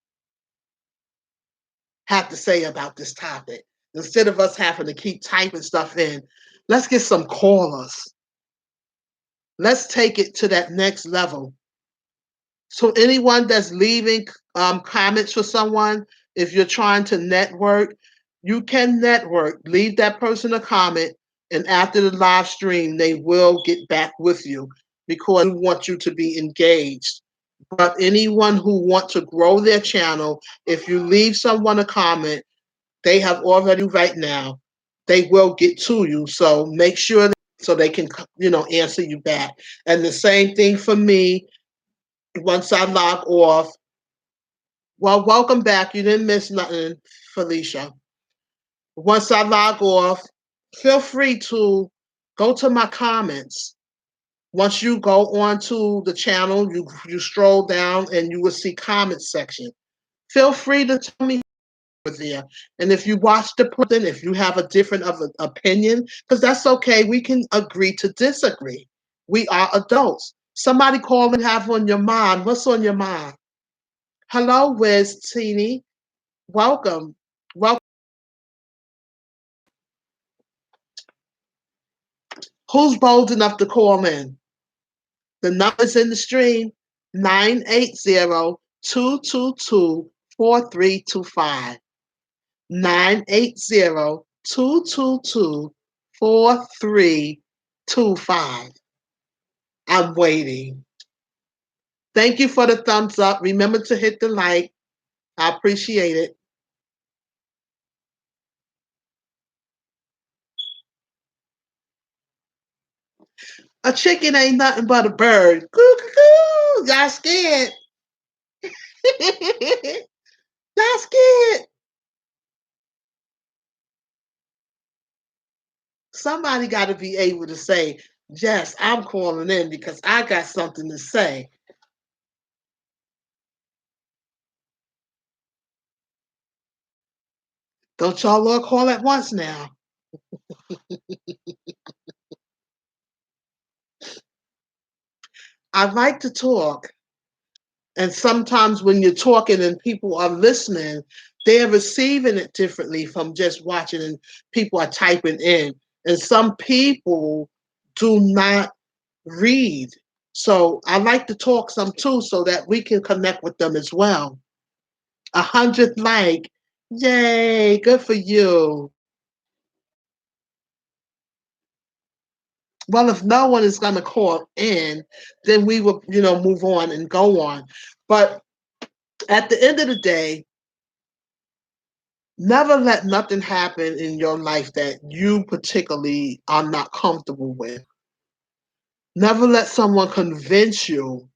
have to say about this topic. Instead of us having to keep typing stuff in, let's get some callers. Let's take it to that next level. So anyone that's leaving comments for someone, if you're trying to network, you can network. Leave that person a comment, and after the live stream, they will get back with you because we want you to be engaged. But anyone who wants to grow their channel, if you leave someone a comment, they have already right now, they will get to you. So make sure so they can, answer you back. And the same thing for me. Once I log off, well, welcome back. You didn't miss nothing, Felicia. Once I log off, feel free to go to my comments. Once you go onto the channel, you scroll down and you will see comments section. Feel free to tell me there. And if you watch the person, if you have a different of an opinion, because that's okay, we can agree to disagree. We are adults. Somebody call and have on your mind. What's on your mind? Hello, Wiz Teeny. Welcome. Welcome. Who's bold enough to call in? The numbers in the stream, 980-222-4325. 980-222-4325. I'm waiting. Thank you for the thumbs up. Remember to hit the like. I appreciate it. A chicken ain't nothing but a bird. Coo, coo, coo. Y'all scared. Y'all scared. Somebody got to be able to say, yes, I'm calling in because I got something to say. Don't y'all all call at once now. I like to talk. And sometimes when you're talking and people are listening, they're receiving it differently from just watching and people are typing in. And some people do not read. So I like to talk some too so that we can connect with them as well. 100 like, yay, good for you. Well, if no one is going to call in, then we will, move on and go on. But at the end of the day, never let nothing happen in your life that you particularly are not comfortable with. Never let someone convince you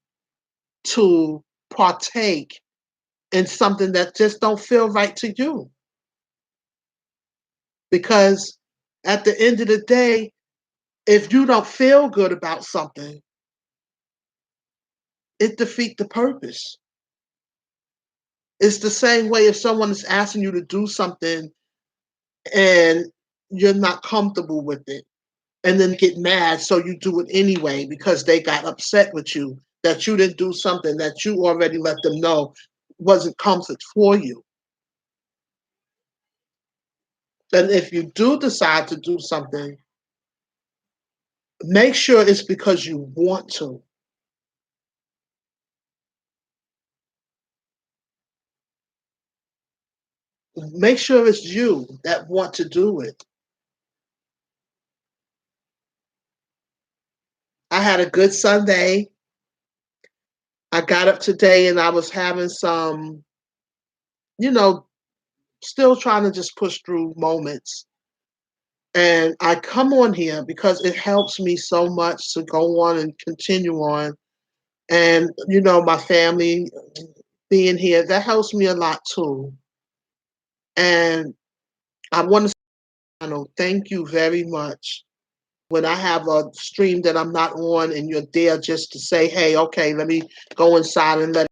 to partake in something that just don't feel right to you. Because at the end of the day, if you don't feel good about something, it defeats the purpose. It's the same way if someone is asking you to do something and you're not comfortable with it and then get mad, so you do it anyway because they got upset with you that you didn't do something that you already let them know wasn't comfort for you. And if you do decide to do something, make sure it's because you want to. Make sure it's you that want to do it. I had a good Sunday. I got up today and I was having some, you know, still trying to just push through moments. And I come on here because it helps me so much to go on and continue on. And, my family being here, that helps me a lot too. And I want to thank you very much. When I have a stream that I'm not on and you're there just to say, hey, okay, let me go inside and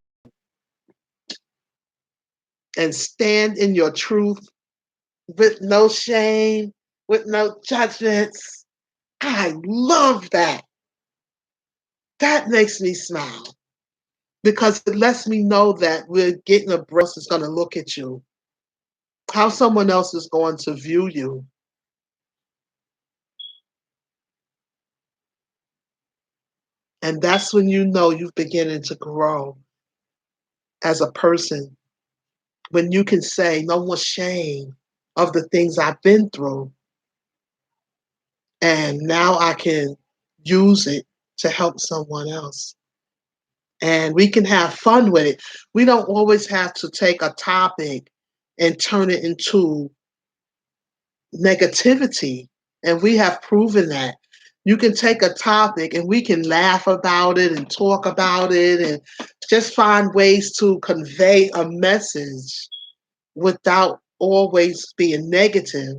and stand in your truth with no shame, with no judgments. I love that. That makes me smile because it lets me know that we're getting a breath is going to look at you, how someone else is going to view you. And that's when you know you're beginning to grow as a person. When you can say, no more shame of the things I've been through. And now I can use it to help someone else. And we can have fun with it. We don't always have to take a topic and turn it into negativity. And we have proven that. You can take a topic and we can laugh about it and talk about it and just find ways to convey a message without always being negative.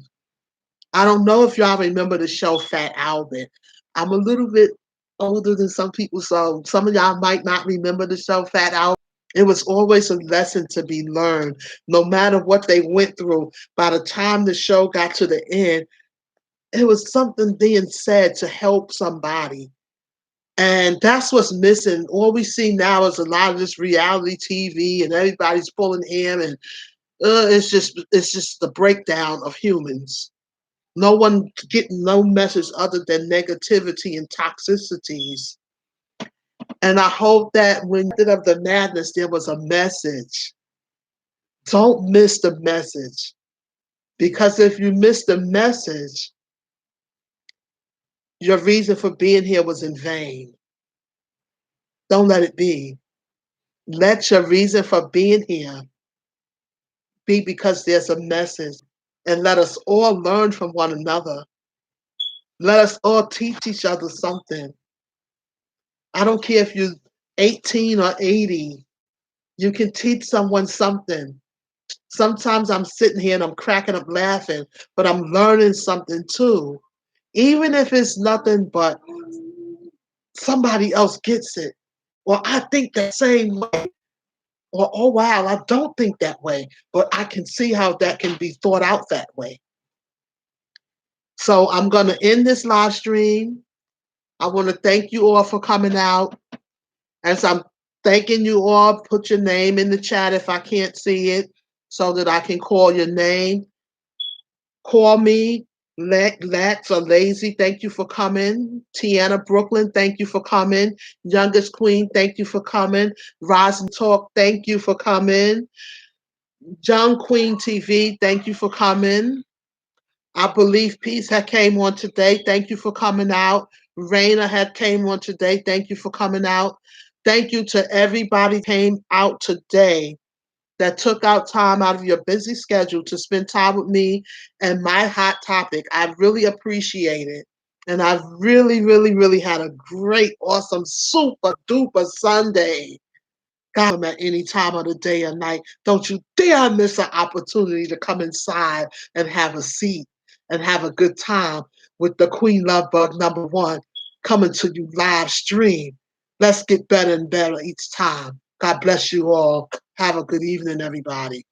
I don't know if y'all remember the show Fat Albert. I'm a little bit older than some people, so some of y'all might not remember the show Fat Albert. It was always a lesson to be learned. No matter what they went through, by the time the show got to the end, it was something being said to help somebody. And that's what's missing. All we see now is a lot of this reality TV and everybody's pulling hair and it's just the breakdown of humans. No one getting no message other than negativity and toxicities. And I hope that when you did of the madness, there was a message. Don't miss the message. Because if you miss the message, your reason for being here was in vain. Don't let it be. Let your reason for being here be because there's a message. And let us all learn from one another. Let us all teach each other something. I don't care if you're 18 or 80, you can teach someone something. Sometimes I'm sitting here and I'm cracking up laughing, but I'm learning something too. Even if it's nothing but somebody else gets it. Or I think the same way. Or, oh, wow, I don't think that way, but I can see how that can be thought out that way. So I'm going to end this live stream. I want to thank you all for coming out. As I'm thanking you all, put your name in the chat if I can't see it so that I can call your name. Call me. Lex or Lazy, thank you for coming. Tiana Brooklyn, thank you for coming. Youngest Queen, thank you for coming. Rise and Talk, thank you for coming. Young Queen TV, thank you for coming. I believe Peace had came on today. Thank you for coming out. Raina had came on today. Thank you for coming out. Thank you to everybody who came out today that took out time out of your busy schedule to spend time with me and my hot topic. I really appreciate it. And I've really, really, really had a great, awesome, super duper Sunday. Got them at any time of the day or night. Don't you dare miss an opportunity to come inside and have a seat and have a good time with the Queen Love Bug #1 coming to you live stream. Let's get better and better each time. God bless you all. Have a good evening, everybody.